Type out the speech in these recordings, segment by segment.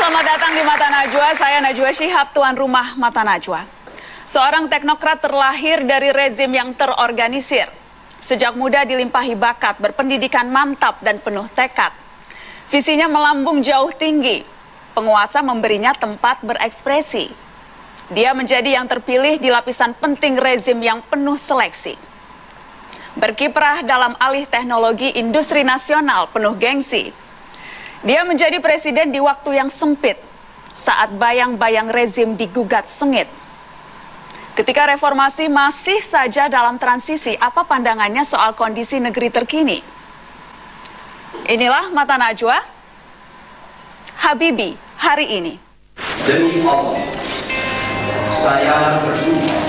selamat datang di Mata Najwa. Saya Najwa Shihab, tuan rumah Mata Najwa. Seorang teknokrat terlahir dari rezim yang terorganisir. Sejak muda dilimpahi bakat, berpendidikan mantap dan penuh tekad. Visinya melambung jauh tinggi. Penguasa memberinya tempat berekspresi. Dia menjadi yang terpilih di lapisan penting rezim yang penuh seleksi. Berkiprah dalam alih teknologi industri nasional penuh gengsi. Dia menjadi presiden di waktu yang sempit, saat bayang-bayang rezim digugat sengit. Ketika reformasi masih saja dalam transisi, apa pandangannya soal kondisi negeri terkini? Inilah Mata Najwa, Habibie hari ini. Demi Allah, saya bersumpah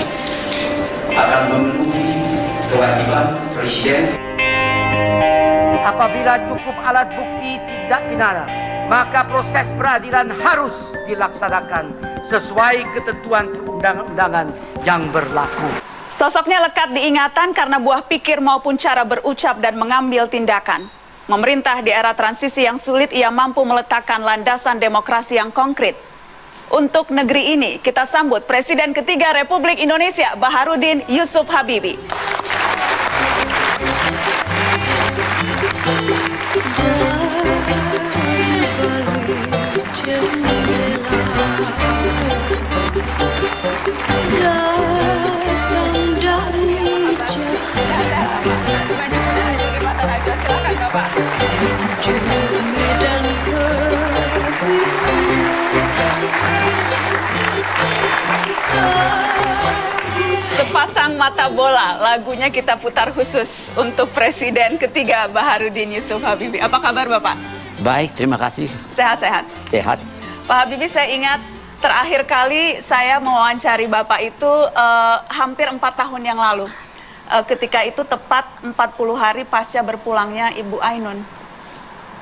akan memenuhi kewajiban Presiden. Apabila cukup alat bukti tindak pidana, maka proses peradilan harus dilaksanakan sesuai ketentuan perundang-undangan yang berlaku. Sosoknya lekat diingatan karena buah pikir maupun cara berucap dan mengambil tindakan. Memerintah di era transisi yang sulit, ia mampu meletakkan landasan demokrasi yang konkret. Untuk negeri ini, kita sambut Presiden ketiga Republik Indonesia, Baharudin Yusuf Habibie. Sepasang mata bola, lagunya kita putar khusus untuk Presiden ketiga Baharudin Yusuf Habibie. Apa kabar Bapak? Baik, terima kasih. Sehat-sehat? Sehat. Pak Habibie, saya ingat terakhir kali saya mewawancari Bapak itu hampir 4 tahun yang lalu. Ketika itu tepat 40 hari pasca berpulangnya Ibu Ainun.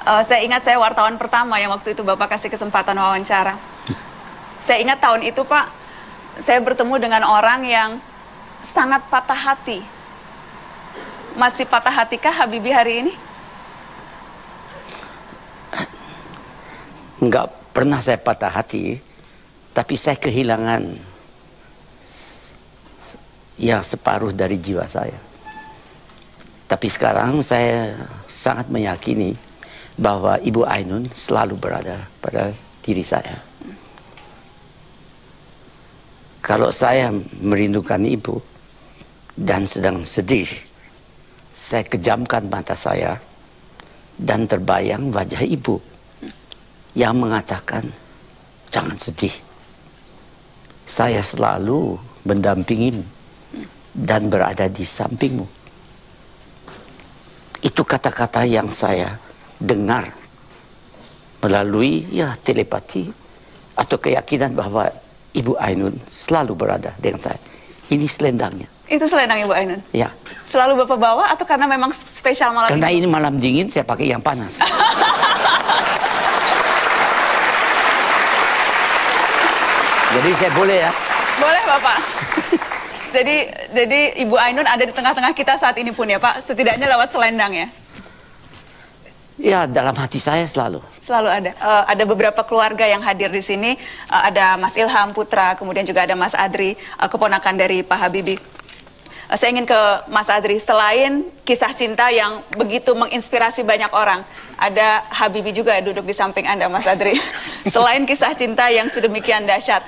Saya ingat saya wartawan pertama yang waktu itu Bapak kasih kesempatan wawancara. Saya ingat tahun itu Pak, saya bertemu dengan orang yang sangat patah hati. Masih patah hatikah Habibie hari ini? Enggak pernah saya patah hati, tapi saya kehilangan ya separuh dari jiwa saya. Tapi sekarang saya sangat meyakini bahwa Ibu Ainun selalu berada pada diri saya. Kalau saya merindukan Ibu dan sedang sedih, saya kejamkan mata saya dan terbayang wajah Ibu yang mengatakan, jangan sedih. Saya selalu mendampingimu dan berada di sampingmu. Itu kata-kata yang saya dengar melalui ya telepati atau keyakinan bahwa Ibu Ainun selalu berada dengan saya. Ini selendangnya. Itu selendang Ibu Ainun? Ya. Selalu Bapak bawa atau karena memang spesial malam karena ini? Ini malam dingin, saya pakai yang panas. Jadi saya boleh ya? Boleh Bapak. Jadi Ibu Ainun ada di tengah-tengah kita saat ini pun ya Pak? Setidaknya lewat selendang ya? Ya, dalam hati saya selalu. Selalu ada. Ada beberapa keluarga yang hadir di sini. Ada Mas Ilham Putra, kemudian juga ada Mas Adri, keponakan dari Pak Habibie. Saya ingin ke Mas Adri. Selain kisah cinta yang begitu menginspirasi banyak orang, ada Habibie juga duduk di samping Anda, Mas Adri. Selain kisah cinta yang sedemikian dahsyat,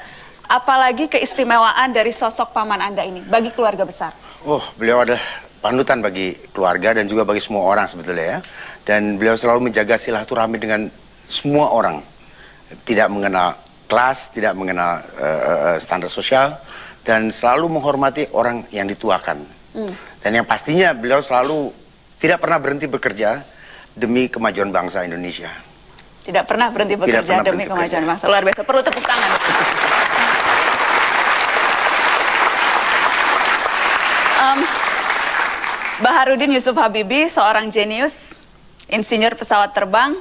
apalagi keistimewaan dari sosok paman Anda ini bagi keluarga besar? Oh, beliau adalah panutan bagi keluarga dan juga bagi semua orang sebetulnya ya. Dan beliau selalu menjaga silaturahmi dengan semua orang. Tidak mengenal kelas, tidak mengenal standar sosial, dan selalu menghormati orang yang dituakan. Dan yang pastinya beliau selalu tidak pernah berhenti bekerja demi kemajuan bangsa Indonesia. Tidak pernah berhenti bekerja demi kemajuan bangsa. Luar biasa, perlu tepuk tangan. Baharudin Yusuf Habibie, seorang jenius, insinyur pesawat terbang,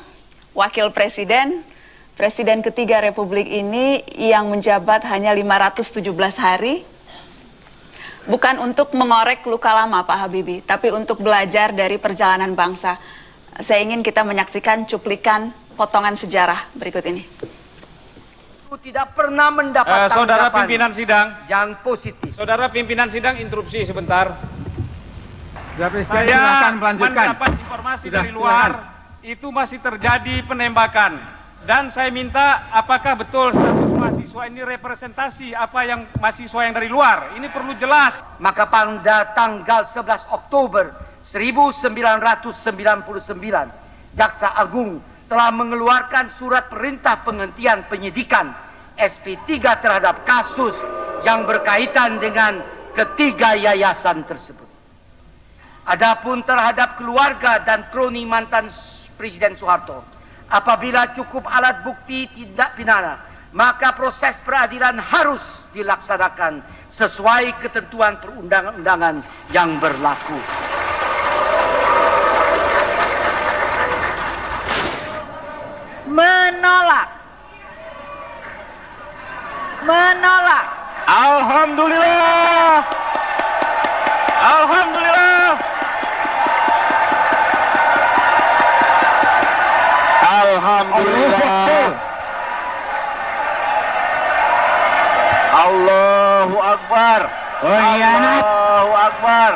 wakil presiden, presiden ketiga Republik ini yang menjabat hanya 517 hari. Bukan untuk mengorek luka lama Pak Habibie, tapi untuk belajar dari perjalanan bangsa. Saya ingin kita menyaksikan cuplikan potongan sejarah berikut ini. Aku tidak pernah mendapat Saudara tanggapan pimpinan sidang, yang positif. saudara pimpinan sidang, interupsi sebentar. Saya mendapat informasi dari luar, itu masih terjadi penembakan. Dan saya minta, apakah betul status mahasiswa ini representasi apa yang mahasiswa yang dari luar? Ini perlu jelas. Maka pada tanggal 11 Oktober 1999, Jaksa Agung telah mengeluarkan surat perintah penghentian penyidikan SP3 terhadap kasus yang berkaitan dengan ketiga yayasan tersebut. Adapun terhadap keluarga dan kroni mantan Presiden Soeharto, apabila cukup alat bukti tindak pidana, maka proses peradilan harus dilaksanakan sesuai ketentuan perundang-undangan yang berlaku. Menolak. Menolak. Alhamdulillah. Alhamdulillah. Alhamdulillah. Allahu Akbar. Allahu Akbar.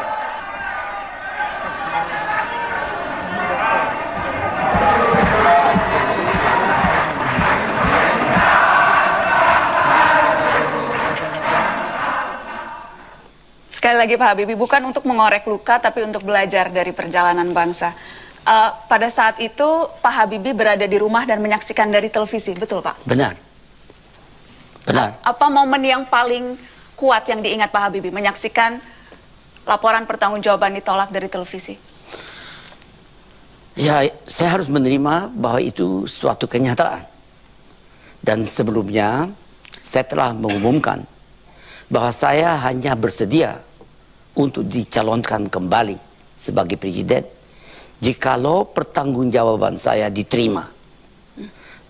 Sekali lagi Pak Habibie, bukan untuk mengorek luka, tapi untuk belajar dari perjalanan bangsa. Pada saat itu Pak Habibie berada di rumah dan menyaksikan dari televisi, betul Pak? Benar. Benar. Apa momen yang paling kuat yang diingat Pak Habibie, menyaksikan laporan pertanggungjawaban ditolak dari televisi? Ya, saya harus menerima bahwa itu suatu kenyataan. Dan sebelumnya, saya telah mengumumkan bahwa saya hanya bersedia untuk dicalonkan kembali sebagai presiden jikalau pertanggungjawaban saya diterima.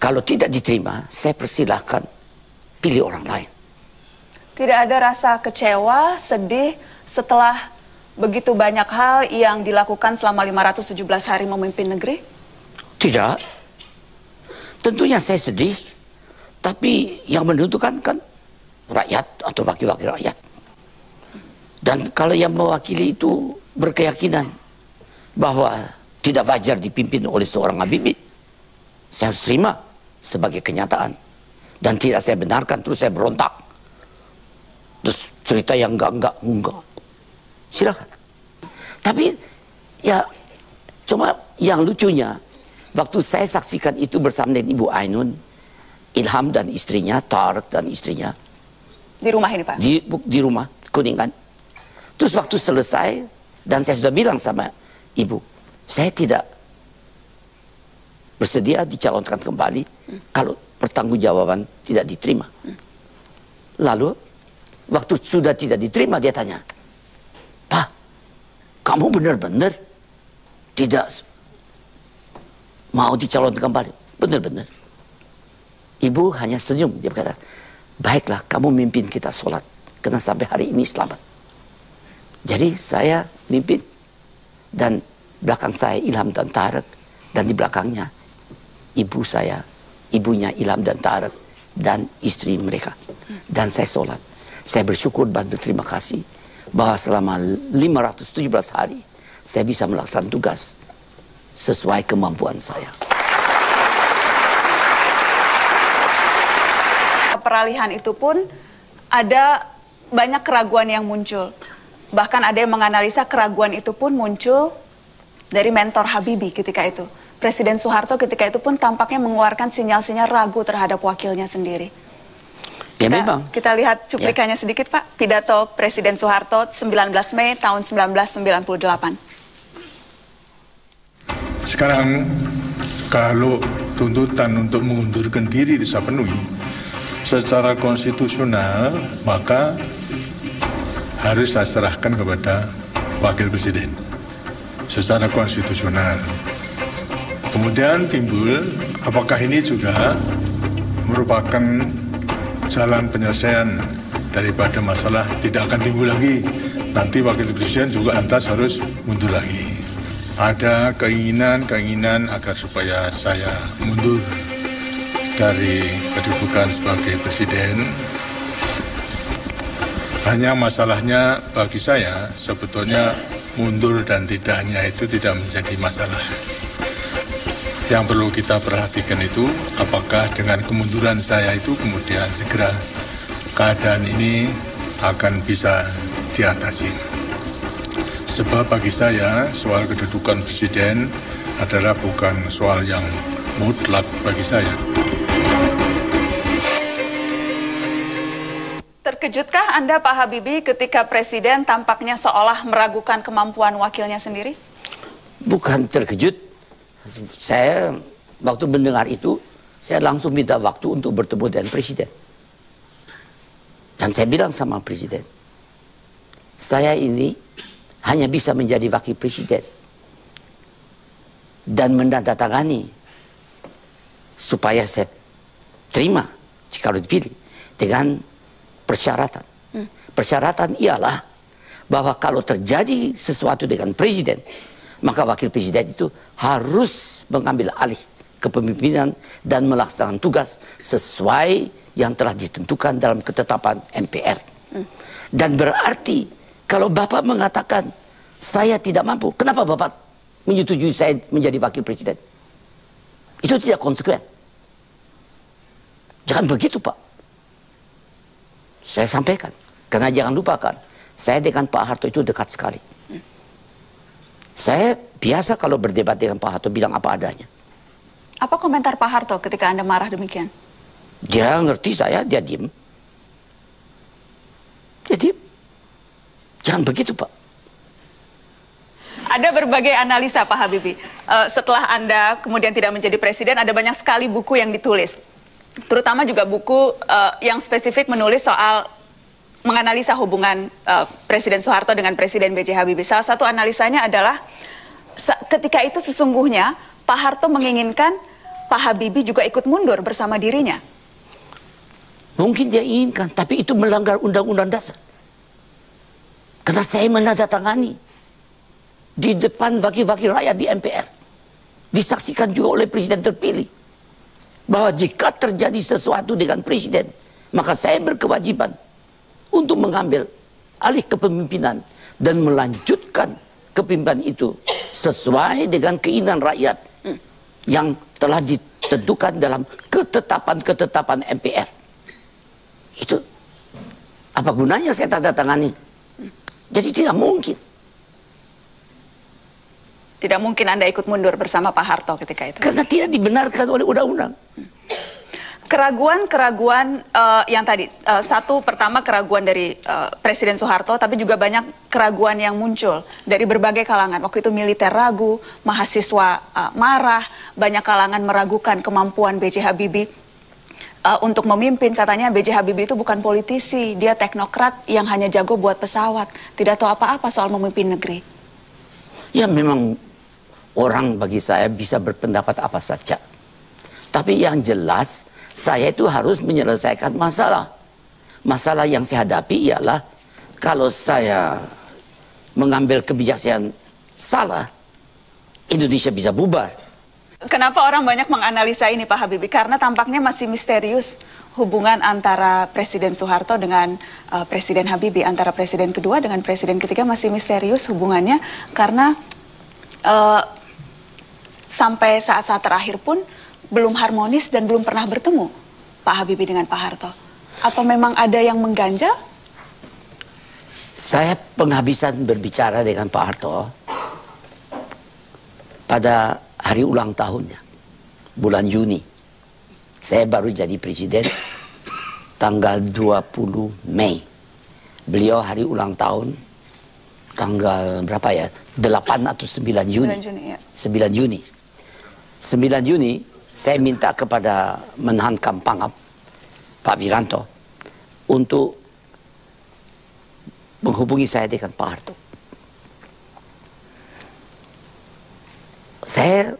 Kalau tidak diterima, saya persilahkan pilih orang lain. Tidak ada rasa kecewa, sedih setelah begitu banyak hal yang dilakukan selama 517 hari memimpin negeri? Tidak. Tentunya saya sedih, tapi yang menentukan kan rakyat atau wakil-wakil rakyat. Dan kalau yang mewakili itu berkeyakinan bahwa tidak wajar dipimpin oleh seorang Habibie, saya harus terima sebagai kenyataan. Dan tidak saya benarkan, terus saya berontak. Terus cerita yang enggak. Silakan. Tapi ya cuma yang lucunya, waktu saya saksikan itu bersama dengan Ibu Ainun, Ilham dan istrinya, Tareq dan istrinya. Di rumah ini Pak? Di rumah, Kuningan. Terus waktu selesai, dan saya sudah bilang sama Ibu, saya tidak bersedia dicalonkan kembali kalau pertanggungjawaban tidak diterima. Lalu, waktu sudah tidak diterima, dia tanya, Pak, kamu benar-benar tidak mau dicalonkan kembali? Benar-benar. Ibu hanya senyum, dia berkata, baiklah, kamu mimpin kita sholat, karena sampai hari ini selamat. Jadi saya mimpin, dan belakang saya Ilham dan Tareq, dan di belakangnya ibu saya, ibunya Ilham dan Tareq, dan istri mereka. Dan saya sholat. Saya bersyukur dan berterima kasih bahwa selama 517 hari saya bisa melaksanakan tugas sesuai kemampuan saya. Peralihan itu pun ada banyak keraguan yang muncul. Bahkan ada yang menganalisa keraguan itu pun muncul dari mentor Habibie ketika itu. Presiden Soeharto ketika itu pun tampaknya mengeluarkan sinyal-sinyal ragu terhadap wakilnya sendiri. Ya memang. Kita lihat cuplikannya sedikit Pak. Pidato Presiden Soeharto 19 Mei tahun 1998. Sekarang kalau tuntutan untuk mengundurkan diri bisa penuhi secara konstitusional, maka harus saya serahkan kepada Wakil Presiden secara konstitusional. Kemudian timbul, apakah ini juga merupakan jalan penyelesaian daripada masalah tidak akan timbul lagi. Nanti Wakil Presiden juga lantas harus mundur lagi. Ada keinginan agar supaya saya mundur. dari kedudukan sebagai presiden. Hanya masalahnya bagi saya sebetulnya mundur dan tidaknya itu tidak menjadi masalah. Yang perlu kita perhatikan itu apakah dengan kemunduran saya itu kemudian segera keadaan ini akan bisa diatasi. Sebab bagi saya soal kedudukan presiden adalah bukan soal yang mutlak bagi saya. Terkejutkah Anda, Pak Habibie, ketika Presiden tampaknya seolah meragukan kemampuan wakilnya sendiri? Bukan terkejut. Saya waktu mendengar itu, saya langsung minta waktu untuk bertemu dengan Presiden. Dan saya bilang sama Presiden, saya ini hanya bisa menjadi wakil presiden dan menandatangani supaya saya terima jika dipilih dengan persyaratan. Persyaratan ialah bahwa kalau terjadi sesuatu dengan presiden, maka wakil presiden itu harus mengambil alih kepemimpinan dan melaksanakan tugas sesuai yang telah ditentukan dalam ketetapan MPR. Dan berarti kalau Bapak mengatakan saya tidak mampu, kenapa Bapak menyetujui saya menjadi wakil presiden? Itu tidak konsekuen. Jangan begitu, Pak. Saya sampaikan. Karena jangan lupakan, saya dengan Pak Harto itu dekat sekali. Saya biasa kalau berdebat dengan Pak Harto bilang apa adanya. Apa komentar Pak Harto ketika Anda marah demikian? Dia ngerti saya, dia diem. Dia diem. Jangan begitu, Pak. Ada berbagai analisa, Pak Habibie. Setelah Anda kemudian tidak menjadi presiden, ada banyak sekali buku yang ditulis. Terutama juga buku yang spesifik menulis soal menganalisa hubungan Presiden Soeharto dengan Presiden B.J. Habibie. Salah satu analisanya adalah ketika itu sesungguhnya Pak Harto menginginkan Pak Habibie juga ikut mundur bersama dirinya. Mungkin dia inginkan, tapi itu melanggar Undang-Undang Dasar. Karena saya menandatangani di depan wakil-wakil rakyat di MPR. Disaksikan juga oleh Presiden terpilih. Bahwa jika terjadi sesuatu dengan Presiden, maka saya berkewajiban untuk mengambil alih kepemimpinan dan melanjutkan kepemimpinan itu sesuai dengan keinginan rakyat yang telah ditentukan dalam ketetapan-ketetapan MPR. Itu apa gunanya saya tanda tangani? Jadi tidak mungkin. Tidak mungkin Anda ikut mundur bersama Pak Harto ketika itu. Karena tidak dibenarkan oleh undang-undang. Keraguan-keraguan yang tadi, satu pertama keraguan dari Presiden Soeharto, tapi juga banyak keraguan yang muncul dari berbagai kalangan. Waktu itu militer ragu, mahasiswa marah, banyak kalangan meragukan kemampuan B.J. Habibie untuk memimpin. Katanya B.J. Habibie itu bukan politisi, dia teknokrat yang hanya jago buat pesawat, tidak tahu apa-apa soal memimpin negeri. Ya memang orang bagi saya bisa berpendapat apa saja. Tapi yang jelas saya itu harus menyelesaikan masalah. Masalah yang saya hadapi ialah kalau saya mengambil kebijakan salah, Indonesia bisa bubar. Kenapa orang banyak menganalisa ini, Pak Habibie? Karena tampaknya masih misterius hubungan antara Presiden Soeharto dengan Presiden Habibie. Antara Presiden kedua dengan Presiden ketiga masih misterius hubungannya. Karena sampai saat-saat terakhir pun belum harmonis dan belum pernah bertemu Pak Habibie dengan Pak Harto. Apa memang ada yang mengganjal? Saya penghabisan berbicara dengan Pak Harto pada hari ulang tahunnya, bulan Juni. Saya baru jadi presiden tanggal 20 Mei. Beliau hari ulang tahun tanggal berapa ya? 8 atau 9 Juni. 9 Juni, ya. 9 Juni. 9 Juni saya minta kepada Menhan Pangap Pak Wiranto untuk menghubungi saya dengan Pak Harto. Saya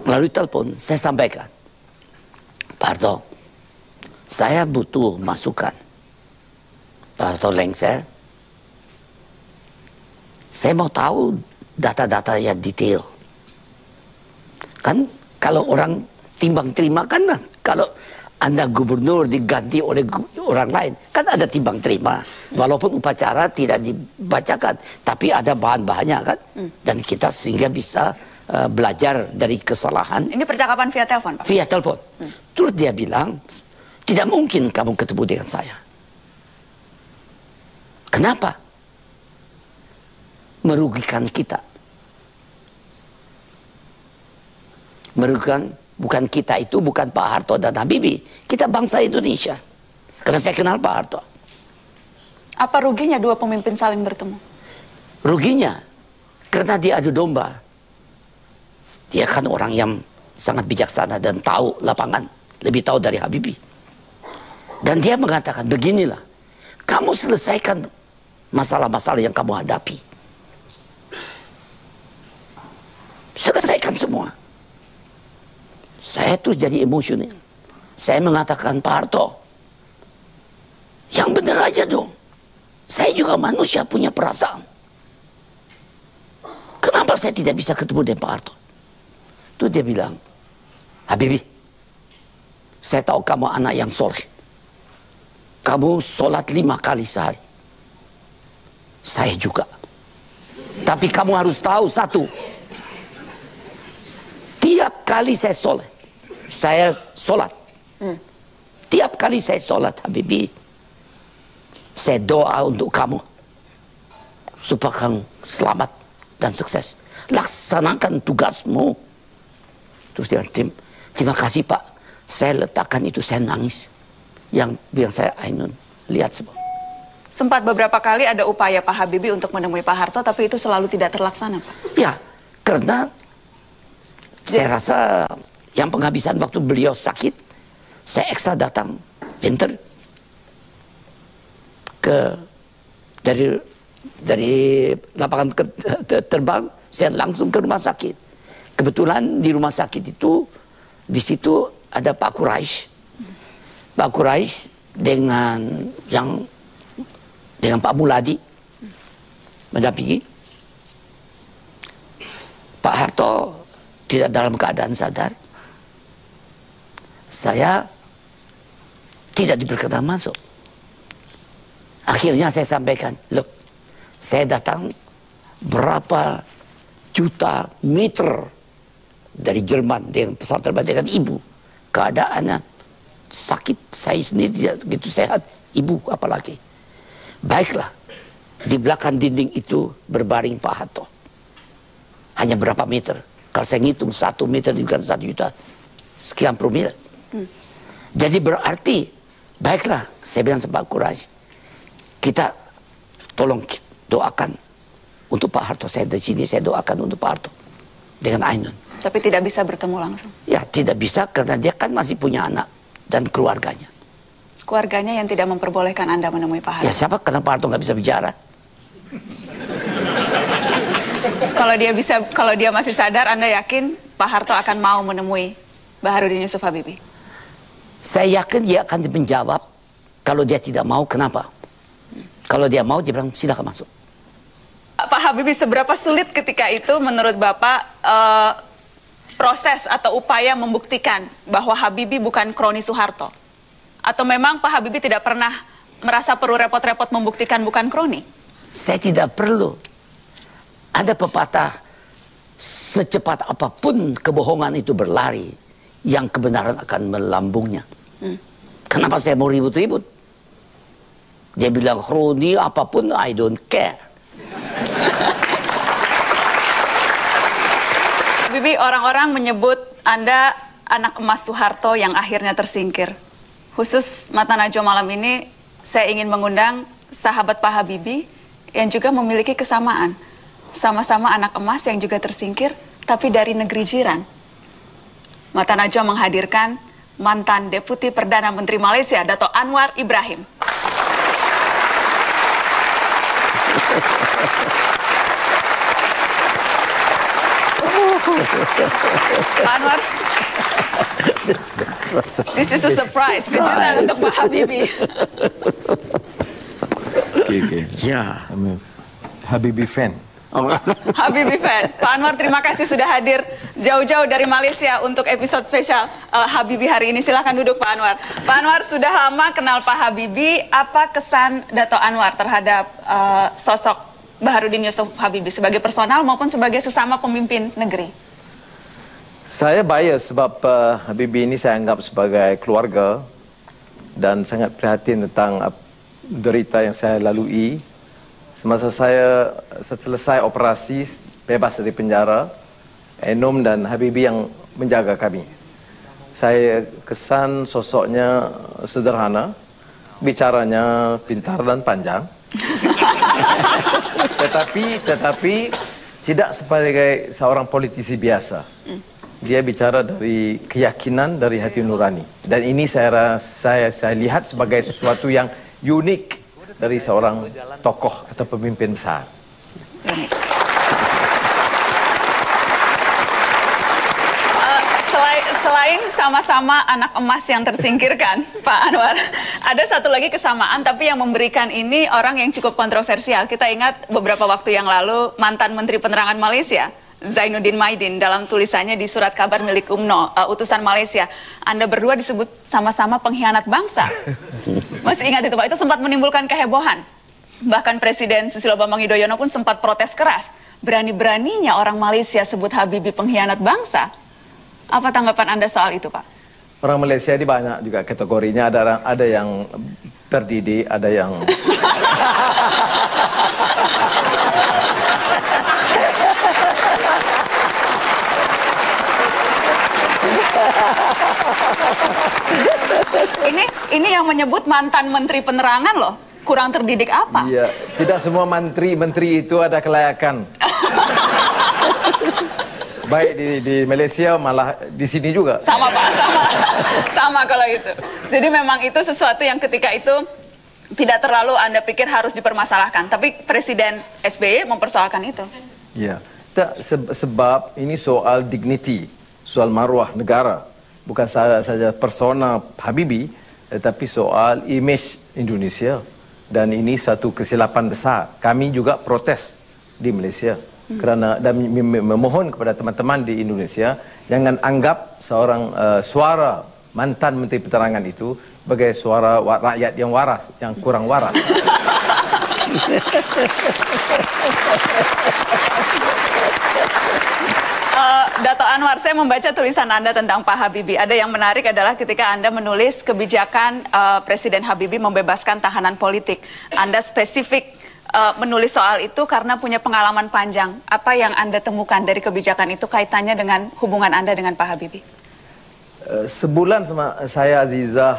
melalui telepon saya sampaikan, Pak Harto, saya butuh masukan. Pak Harto lengser, saya mau tahu data-data yang detail. Kan kalau orang timbang terima kan, kalau Anda gubernur diganti oleh orang lain, kan ada timbang terima. Walaupun upacara tidak dibacakan, tapi ada bahan-bahannya kan. Dan kita sehingga bisa belajar dari kesalahan. Ini percakapan via telepon, Pak? Via telepon. Terus dia bilang, tidak mungkin kamu ketemu dengan saya. Kenapa? Merugikan kita. Merugikan. Bukan kita itu, bukan Pak Harto dan Habibie. Kita bangsa Indonesia. Karena saya kenal Pak Harto. Apa ruginya dua pemimpin saling bertemu? Ruginya, karena dia adu domba. Dia kan orang yang sangat bijaksana dan tahu lapangan. Lebih tahu dari Habibie. Dan dia mengatakan, beginilah. Kamu selesaikan masalah-masalah yang kamu hadapi. Selesaikan semua. Saya tuh jadi emosional. Saya mengatakan, Pak Harto, yang benar aja dong. Saya juga manusia punya perasaan. Kenapa saya tidak bisa ketemu dengan Pak Harto? Itu dia bilang, Habibie, saya tahu kamu anak yang soleh. Kamu sholat 5 kali sehari. Saya juga. Tapi kamu harus tahu satu. Tiap kali saya soleh, saya sholat. Tiap kali saya sholat, Habibie, saya doa untuk kamu supaya kamu selamat dan sukses. Laksanakan tugasmu. Terus dia bilang, terima kasih Pak. Saya letakkan itu, saya nangis. Yang bilang saya, Ainun, lihat semua. Sempat beberapa kali ada upaya Pak Habibie untuk menemui Pak Harto, tapi itu selalu tidak terlaksana, Pak. Ya, karena saya rasa yang penghabisan waktu beliau sakit, saya ekstra datang winter dari lapangan terbang, saya langsung ke rumah sakit. Kebetulan di rumah sakit itu, di situ ada Pak Quraisy. Pak Quraisy dengan Pak Muladi mendampingi. Pak Harto tidak dalam keadaan sadar. Saya tidak diperkenan masuk. Akhirnya saya sampaikan, look, saya datang berapa juta meter dari Jerman dengan pesawat terbang dengan ibu. Keadaannya sakit, saya sendiri tidak begitu sehat, ibu apalagi. Baiklah, di belakang dinding itu berbaring Pak Harto. Hanya berapa meter? Kalau saya ngitung 1 meter bukan 1 juta, sekian promil. Jadi berarti, baiklah, saya bilang sama Pak Quraisy, kita tolong doakan untuk Pak Harto. Saya dari sini, saya doakan untuk Pak Harto dengan Ainun. Tapi tidak bisa bertemu langsung? Ya, tidak bisa karena dia kan masih punya anak dan keluarganya. Keluarganya yang tidak memperbolehkan Anda menemui Pak Harto? Ya siapa? Karena Pak Harto nggak bisa bicara. Kalau dia masih sadar, Anda yakin Pak Harto akan mau menemui Baharudin Yusuf Habibie? Saya yakin dia akan menjawab. Kalau dia tidak mau, kenapa? Kalau dia mau, dia bilang silakan masuk. Pak Habibie, seberapa sulit ketika itu menurut Bapak proses atau upaya membuktikan bahwa Habibie bukan kroni Soeharto? Atau memang Pak Habibie tidak pernah merasa perlu repot-repot membuktikan bukan kroni? Saya tidak perlu. Ada pepatah, secepat apapun kebohongan itu berlari, yang kebenaran akan melambungnya. Kenapa saya mau ribut-ribut? Dia bilang kroni apapun, I don't care. Habibie, orang-orang menyebut Anda anak emas Soeharto yang akhirnya tersingkir. Khusus Mata Najwa malam ini, saya ingin mengundang sahabat Pak Habibie yang juga memiliki kesamaan. Sama-sama anak emas yang juga tersingkir, tapi dari negeri jiran. Mata Najwa menghadirkan mantan Deputi Perdana Menteri Malaysia, Dato' Anwar Ibrahim. Pak Anwar, this is a surprise, kejutan untuk Pak Habibie. Okay. Ya. I'm a Habibie fan. Habibie fan. Pak Anwar, terima kasih sudah hadir jauh-jauh dari Malaysia untuk episode spesial Habibie hari ini. Silahkan duduk Pak Anwar. Pak Anwar sudah lama kenal Pak Habibie. Apa kesan Dato' Anwar terhadap sosok Baharudin Yusuf Habibie sebagai personal maupun sebagai sesama pemimpin negeri? Saya bias sebab Habibie ini saya anggap sebagai keluarga dan sangat prihatin tentang derita yang saya lalui. Semasa saya selesai operasi bebas dari penjara, Enom dan Habibie yang menjaga kami. Saya kesan sosoknya sederhana, bicaranya pintar dan panjang. tetapi tidak sebagai seorang politisi biasa. Dia bicara dari keyakinan, dari hati nurani. Dan ini saya lihat sebagai sesuatu yang unik dari seorang tokoh atau pemimpin besar. Selain sama-sama anak emas yang tersingkirkan, Pak Anwar, ada satu lagi kesamaan, tapi yang memberikan ini orang yang cukup kontroversial. Kita ingat beberapa waktu yang lalu, mantan Menteri Penerangan Malaysia, Zainuddin Maidin, dalam tulisannya di surat kabar milik UMNO, utusan Malaysia, Anda berdua disebut sama-sama pengkhianat bangsa. Masih ingat itu Pak? Itu sempat menimbulkan kehebohan. Bahkan Presiden Susilo Bambang Yudhoyono pun sempat protes keras. Berani-beraninya orang Malaysia sebut Habibie pengkhianat bangsa. Apa tanggapan Anda soal itu Pak? Orang Malaysia ini banyak juga kategorinya. Ada yang terdidik, ada yang... Ini yang menyebut mantan Menteri Penerangan loh. Kurang terdidik apa? Iya, tidak semua menteri itu ada kelayakan. Baik di Malaysia malah di sini juga. Sama Pak, sama kalau itu. Jadi memang itu sesuatu yang ketika itu tidak terlalu Anda pikir harus dipermasalahkan. Tapi Presiden SBY mempersoalkan itu. Iya, sebab ini soal dignity, soal marwah negara. Bukan saja persona Habibie, tetapi soal image Indonesia. Dan ini satu kesilapan besar. Kami juga protes di Malaysia. Kerana dan memohon kepada teman-teman di Indonesia, jangan anggap seorang suara mantan Menteri Penerangan itu sebagai suara rakyat yang waras, yang kurang waras. Dato' Anwar, saya membaca tulisan Anda tentang Pak Habibie. Ada yang menarik adalah ketika Anda menulis kebijakan Presiden Habibie membebaskan tahanan politik. Anda spesifik menulis soal itu karena punya pengalaman panjang. Apa yang Anda temukan dari kebijakan itu kaitannya dengan hubungan Anda dengan Pak Habibie? Sebulan saya Azizah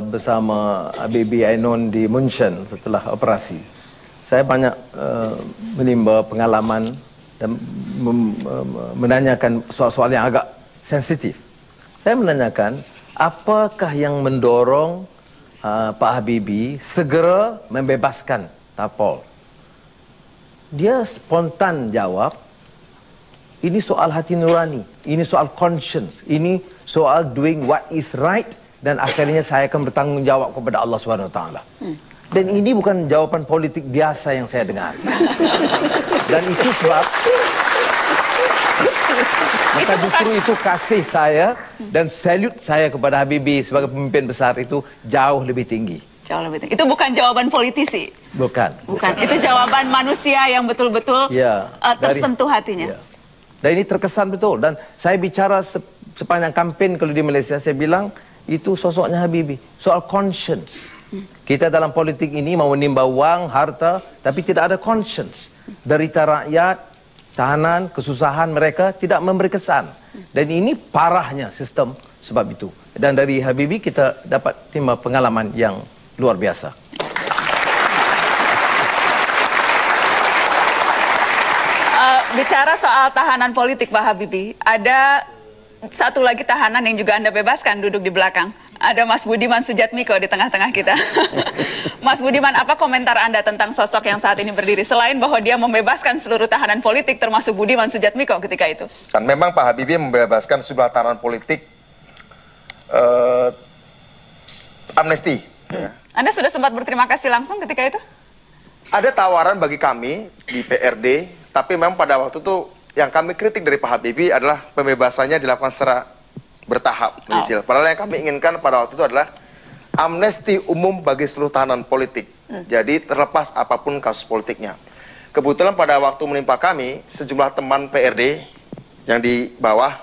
bersama Habibie Ainun di München setelah operasi. Saya banyak menimba pengalaman dan menanyakan soal-soal yang agak sensitif. Saya menanyakan apakah yang mendorong Pak Habibie segera membebaskan Tapol. Dia spontan jawab, ini soal hati nurani, ini soal conscience, ini soal doing what is right, dan akhirnya saya akan bertanggung jawab kepada Allah SWT. Dan ini bukan jawaban politik biasa yang saya dengar. Dan itu sebab maka justru itu kasih saya dan salute saya kepada Habibie sebagai pemimpin besar itu jauh lebih tinggi. Jauh lebih tinggi. Itu bukan jawaban politisi. Bukan. Itu jawaban manusia yang betul-betul tersentuh hatinya. Ya. Dan ini terkesan betul. Dan saya bicara sepanjang kampanye kalau di Malaysia, saya bilang itu sosoknya Habibie. Soal conscience. Kita dalam politik ini mau menimba uang, harta, tapi tidak ada conscience. Derita rakyat, tahanan, kesusahan mereka tidak memberi kesan. Dan ini parahnya sistem sebab itu. Dan dari Habibie kita dapat timba pengalaman yang luar biasa. Bicara soal tahanan politik Pak Habibie, ada satu lagi tahanan yang juga Anda bebaskan duduk di belakang. Ada Mas Budiman Sujatmiko di tengah-tengah kita. Mas Budiman, apa komentar Anda tentang sosok yang saat ini berdiri? Selain bahwa dia membebaskan seluruh tahanan politik termasuk Budiman Sujatmiko ketika itu. Dan memang Pak Habibie membebaskan sejumlah tahanan politik amnesti. Anda sudah sempat berterima kasih langsung ketika itu? Ada tawaran bagi kami di PRD Tapi memang pada waktu itu yang kami kritik dari Pak Habibie adalah pembebasannya dilakukan secara bertahap, menyicil. Padahal yang kami inginkan pada waktu itu adalah amnesti umum bagi seluruh tahanan politik. Jadi terlepas apapun kasus politiknya. Kebetulan pada waktu menimpa kami, sejumlah teman PRD yang di bawah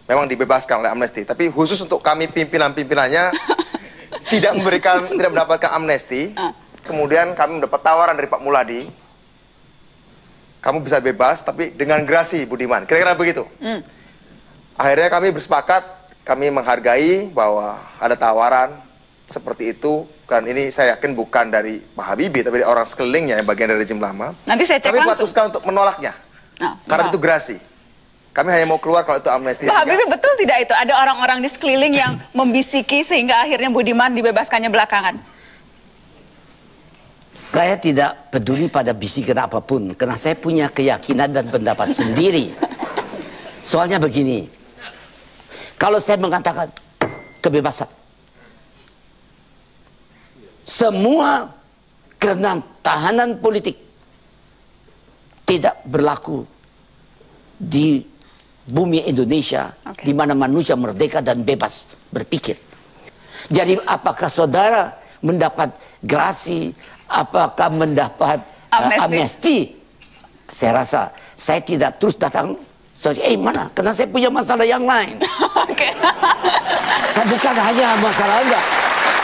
memang dibebaskan oleh amnesti. Tapi khusus untuk kami pimpinan-pimpinannya tidak mendapatkan amnesti. Kemudian kami mendapat tawaran dari Pak Muladi, kamu bisa bebas tapi dengan gerasi, Budiman. Kira-kira begitu. Akhirnya kami bersepakat, kami menghargai bahwa ada tawaran seperti itu. Dan ini saya yakin bukan dari Pak Habibie, tapi dari orang sekelilingnya yang bagian dari rezim lama. Nanti saya cek kami langsung. memutuskan untuk menolaknya. Karena itu gerasi. Kami hanya mau keluar kalau itu amnesti. Pak Habibie, betul tidak itu? Ada orang-orang di sekeliling yang membisiki sehingga akhirnya Budiman dibebaskannya belakangan. Saya tidak peduli pada bisikan apapun, karena saya punya keyakinan dan pendapat sendiri. Soalnya begini, kalau saya mengatakan kebebasan, semua karena tahanan politik tidak berlaku di bumi Indonesia, di mana manusia merdeka dan bebas berpikir. Jadi apakah saudara mendapat gerasi, apakah mendapat amnesti? Saya rasa saya tidak terus datang. Mana? Karena saya punya masalah yang lain. Saya bukan hanya masalah enggak.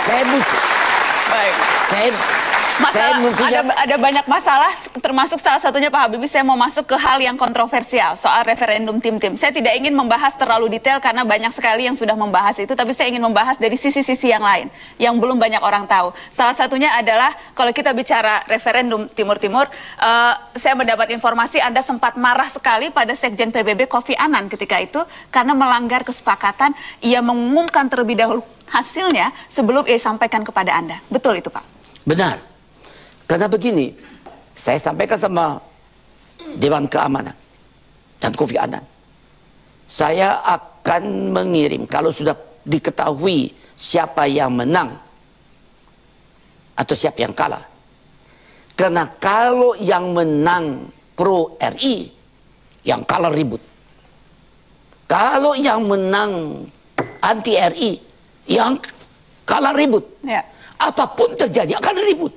Saya bukan. Baik. Ada banyak masalah, termasuk salah satunya Pak Habibie, saya mau masuk ke hal yang kontroversial soal referendum tim-tim. Saya tidak ingin membahas terlalu detail karena banyak sekali yang sudah membahas itu, tapi saya ingin membahas dari sisi-sisi yang lain yang belum banyak orang tahu. Salah satunya adalah kalau kita bicara referendum Timur-Timur, saya mendapat informasi Anda sempat marah sekali pada Sekjen PBB Kofi Annan ketika itu karena melanggar kesepakatan, ia mengumumkan terlebih dahulu hasilnya sebelum ia sampaikan kepada Anda. Betul itu, Pak? Benar. Karena begini, saya sampaikan sama Dewan Keamanan dan Kofi Annan, saya akan mengirim kalau sudah diketahui siapa yang menang atau siapa yang kalah. Karena kalau yang menang pro RI, yang kalah ribut. Kalau yang menang anti RI, yang kalah ribut. Ya. Apapun terjadi akan ribut.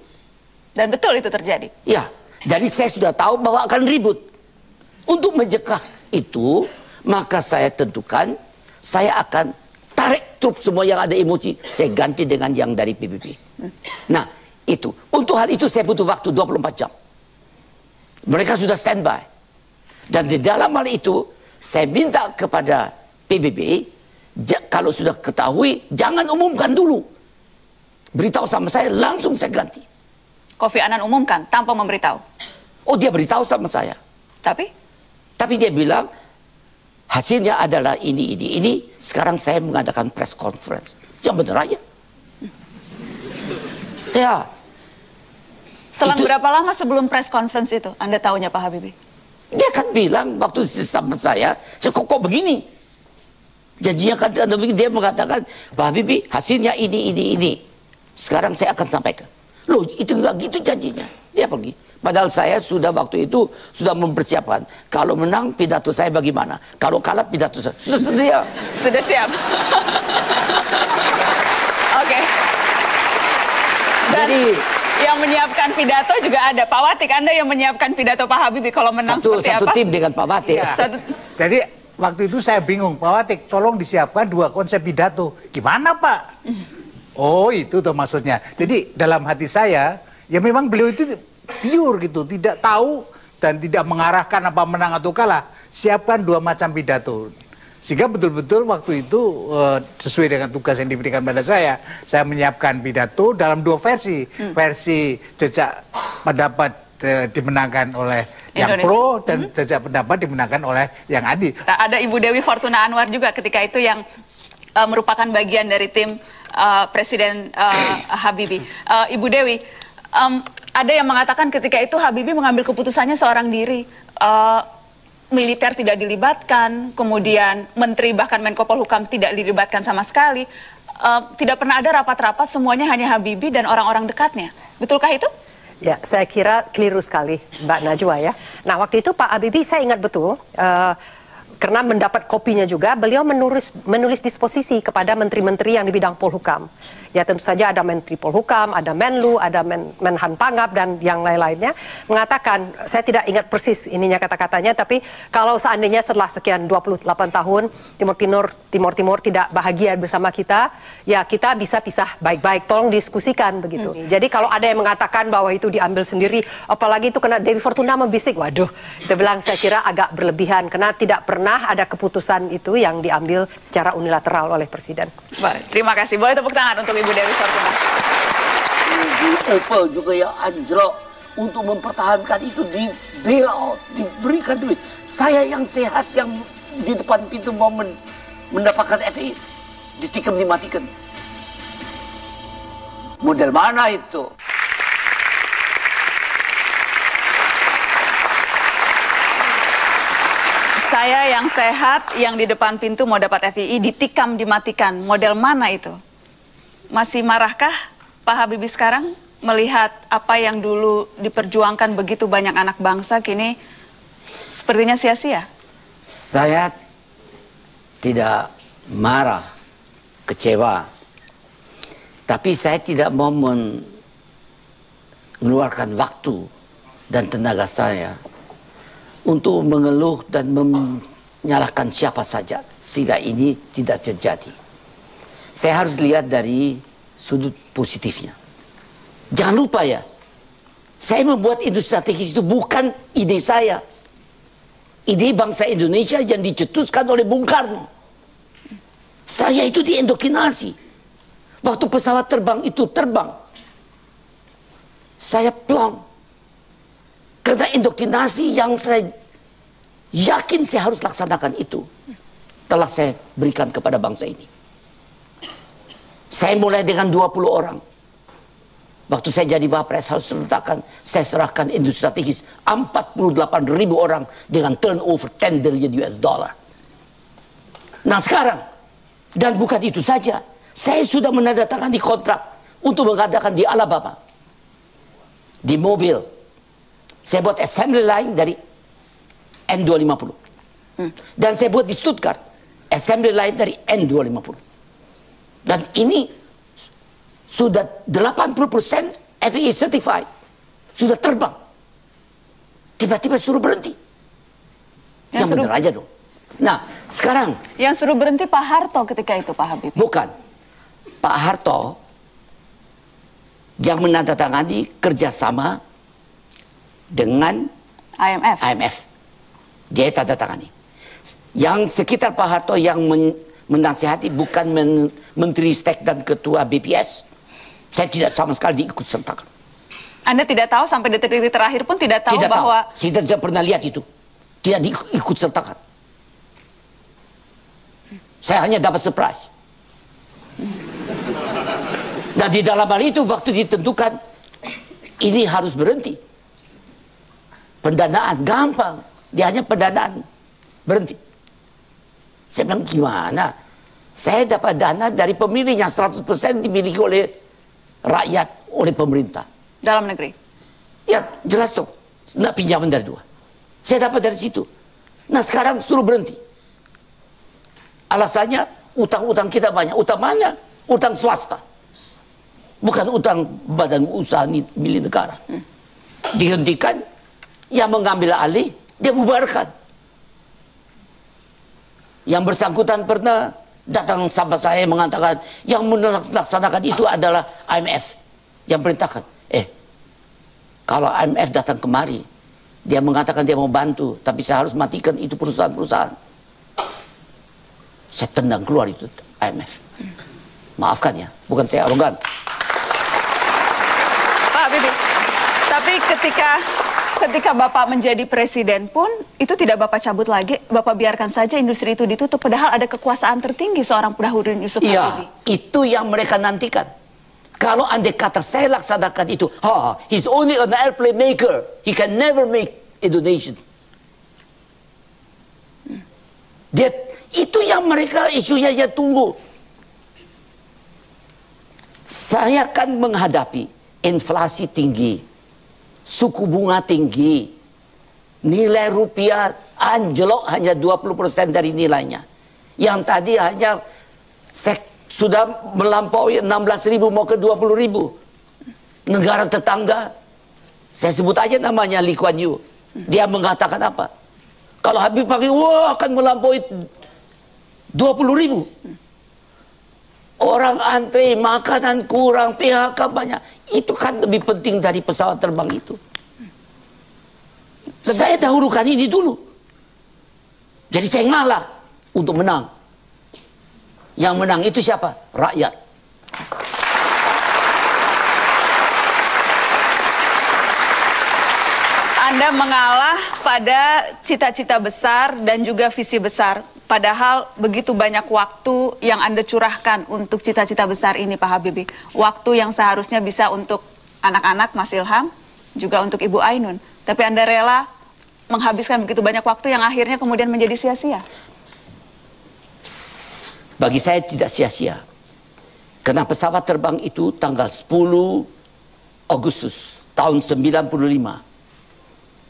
Dan betul itu terjadi. Ya, jadi saya sudah tahu bahwa akan ribut. Untuk mencegah itu, maka saya tentukan, saya akan tarik trup semua yang ada emosi, saya ganti dengan yang dari PBB. Nah, itu. Untuk hal itu saya butuh waktu 24 jam. Mereka sudah standby. Dan di dalam hal itu, saya minta kepada PBB, kalau sudah ketahui, jangan umumkan dulu. Beritahu sama saya, langsung saya ganti. Kofi Annan umumkan tanpa memberitahu. Oh, dia beritahu sama saya. Tapi dia bilang hasilnya adalah ini. Sekarang saya mengadakan press conference. Yang benar aja. Ya. Selang berapa lama sebelum press conference itu Anda tahunya Pak Habibie? Dia kan bilang waktu sama saya kok begini. Janjinya kan dia mengatakan, Pak Habibie hasilnya ini. Sekarang saya akan sampaikan. Loh, itu enggak gitu janjinya. Dia pergi. Padahal saya sudah waktu itu sudah mempersiapkan. Kalau menang pidato saya bagaimana? Kalau kalah pidato saya sudah sedia. Sudah siap. Oke. Dan jadi yang menyiapkan pidato juga ada. Pak Watik, Anda yang menyiapkan pidato Pak Habibie kalau menang seperti apa? Satu tim dengan Pak Watik. Ya. Jadi waktu itu saya bingung, Pak Watik tolong disiapkan 2 konsep pidato. Gimana Pak? Oh itu tuh maksudnya. Jadi dalam hati saya, ya memang beliau itu pure gitu, tidak tahu dan tidak mengarahkan apa menang atau kalah. Siapkan 2 macam pidato. Sehingga betul-betul waktu itu sesuai dengan tugas yang diberikan pada saya menyiapkan pidato dalam 2 versi. Versi jejak pendapat dimenangkan oleh yang pro dan jejak pendapat dimenangkan oleh yang anti. Ada Ibu Dewi Fortuna Anwar juga ketika itu yang merupakan bagian dari tim Presiden Habibie. Ibu Dewi, ada yang mengatakan ketika itu Habibie mengambil keputusannya seorang diri. Militer tidak dilibatkan, kemudian Menteri bahkan Menko Polhukam tidak dilibatkan sama sekali. Tidak pernah ada rapat-rapat, semuanya hanya Habibie dan orang-orang dekatnya. Betulkah itu? Ya, saya kira keliru sekali Mbak Najwa ya. Nah, waktu itu Pak Habibie saya ingat betul, karena mendapat kopinya juga, beliau menulis disposisi kepada menteri-menteri yang di bidang Polhukam. Ya tentu saja ada Menteri Polhukam, ada Menlu, ada Menhan Pangap dan yang lain-lainnya mengatakan, saya tidak ingat persis ininya kata-katanya, tapi kalau seandainya setelah sekian 28 tahun Timur Timur tidak bahagia bersama kita, ya kita bisa pisah baik-baik, tolong diskusikan begitu. Jadi kalau ada yang mengatakan bahwa itu diambil sendiri, apalagi itu kena Dewi Fortuna membisik, waduh, itu bilang saya kira agak berlebihan karena tidak pernah ada keputusan itu yang diambil secara unilateral oleh Presiden. Baik, terima kasih. Boleh tepuk tangan untuk Ibu Dewi Fortuna. Opel juga yang anjlok untuk mempertahankan itu di bail out, diberikan duit. Saya yang sehat yang di depan pintu mau mendapatkan FI ditikam dimatikan. Model mana itu? Saya yang sehat, yang di depan pintu mau dapat FII, ditikam, dimatikan. Model mana itu? Masih marahkah Pak Habibie sekarang melihat apa yang dulu diperjuangkan begitu banyak anak bangsa, kini sepertinya sia-sia? Saya tidak marah, kecewa. Tapi saya tidak mau mengeluarkan waktu dan tenaga saya untuk mengeluh dan menyalahkan siapa saja sehingga ini tidak terjadi. Saya harus lihat dari sudut positifnya. Jangan lupa ya, saya membuat industri strategis itu bukan ide saya. Ide bangsa Indonesia yang dicetuskan oleh Bung Karno. Saya itu diindoktrinasi. Waktu pesawat terbang itu terbang, saya plong. Karena indoktrinasi yang saya yakin saya harus laksanakan itu telah saya berikan kepada bangsa ini. Saya mulai dengan 20 orang. Waktu saya jadi Wapres harus saya serahkan industri strategis 48.000 orang dengan turnover 10 billion US dollar. Nah sekarang, dan bukan itu saja, saya sudah menandatangani kontrak untuk mengadakan di Alabama, di mobil. Saya buat assembly line dari N250. Dan saya buat di Stuttgart assembly line dari N250. Dan ini sudah 80% FAA certified. Sudah terbang. Tiba-tiba suruh berhenti. Yang benar aja dong. Nah, sekarang. Yang suruh berhenti Pak Harto ketika itu, Pak Habibie? Bukan. Pak Harto yang menandatangani kerjasama dengan IMF. Dia tanda tangani. Yang sekitar Pak Harto yang menasihati bukan Menteri Stek dan Ketua BPS. Saya tidak sama sekali diikut sertakan. Anda tidak tahu sampai detik-detik terakhir pun tidak tahu bahwa... Saya tidak pernah lihat itu. Tidak diikut sertakan. Saya hanya dapat surprise. Nah di dalam hal itu waktu ditentukan ini harus berhenti. Pendanaan gampang. Dia hanya pendanaan berhenti. Saya bilang gimana? Saya dapat dana dari pemilih yang 100% dimiliki oleh rakyat, oleh pemerintah. Dalam negeri? Ya jelas dong. Nggak pinjaman dari dua. Saya dapat dari situ. Nah sekarang suruh berhenti. Alasannya utang-utang kita banyak. Utamanya utang swasta. Bukan utang badan usaha milik negara. Dihentikan, yang mengambil alih, dia bubarkan. Yang bersangkutan pernah datang sampai saya mengatakan yang melaksanakan itu adalah IMF yang perintahkan. Kalau IMF datang kemari, dia mengatakan dia mau bantu, tapi saya harus matikan itu perusahaan-perusahaan. Saya tendang keluar itu IMF. Maafkan ya, bukan saya arogan. Pak Habibie, tapi ketika Bapak menjadi presiden pun, itu tidak Bapak cabut lagi, Bapak biarkan saja industri itu ditutup, padahal ada kekuasaan tertinggi seorang Baharudin Yusuf Habibie. Iya, itu yang mereka nantikan. Kalau andai kata saya laksanakan itu, he's only an airplane maker, he can never make Indonesia. Dia, itu yang mereka isunya yang tunggu. Saya akan menghadapi inflasi tinggi, suku bunga tinggi, nilai rupiah anjlok hanya 20% dari nilainya. Yang tadi hanya sudah melampaui 16.000 mau ke 20.000. Negara tetangga, saya sebut aja namanya Lee Kuan Yew, dia mengatakan apa? Kalau Habib pakai, wah akan melampaui 20.000. Orang antri, makanan kurang, PHK banyak. Itu kan lebih penting dari pesawat terbang itu. Saya dahulukan ini dulu. Jadi saya ngalah untuk menang. Yang menang itu siapa? Rakyat. Anda mengalah pada cita-cita besar dan juga visi besar. Padahal begitu banyak waktu yang Anda curahkan untuk cita-cita besar ini, Pak Habibie. Waktu yang seharusnya bisa untuk anak-anak Mas Ilham, juga untuk Ibu Ainun. Tapi Anda rela menghabiskan begitu banyak waktu yang akhirnya kemudian menjadi sia-sia. Bagi saya tidak sia-sia. Karena pesawat terbang itu tanggal 10 Agustus tahun 95.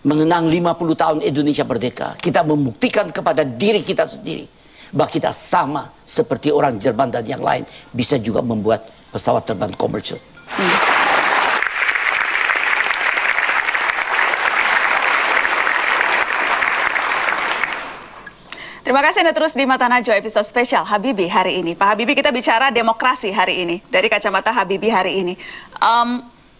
Mengenang 50 tahun Indonesia merdeka, kita membuktikan kepada diri kita sendiri bahwa kita sama seperti orang Jerman dan yang lain bisa juga membuat pesawat terbang komersial. Terima kasih Anda terus di Mata Najwa episode spesial Habibie hari ini. Pak Habibie, kita bicara demokrasi hari ini dari kacamata Habibie hari ini.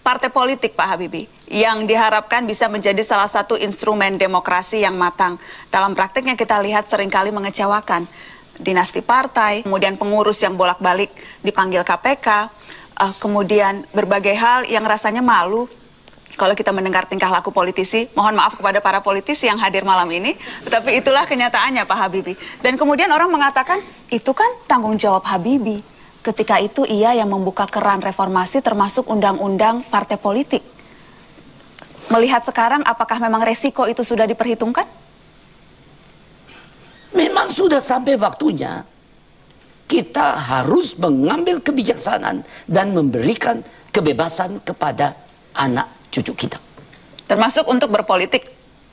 Partai politik Pak Habibie yang diharapkan bisa menjadi salah satu instrumen demokrasi yang matang. Dalam prakteknya kita lihat seringkali mengecewakan. Dinasti partai, kemudian pengurus yang bolak-balik dipanggil KPK, kemudian berbagai hal yang rasanya malu kalau kita mendengar tingkah laku politisi. Mohon maaf kepada para politisi yang hadir malam ini, tetapi itulah kenyataannya Pak Habibie. Dan kemudian orang mengatakan itu kan tanggung jawab Habibie. Ketika itu ia yang membuka keran reformasi termasuk undang-undang partai politik. Melihat sekarang apakah memang resiko itu sudah diperhitungkan? Memang sudah sampai waktunya kita harus mengambil kebijaksanaan dan memberikan kebebasan kepada anak cucu kita. Termasuk untuk berpolitik?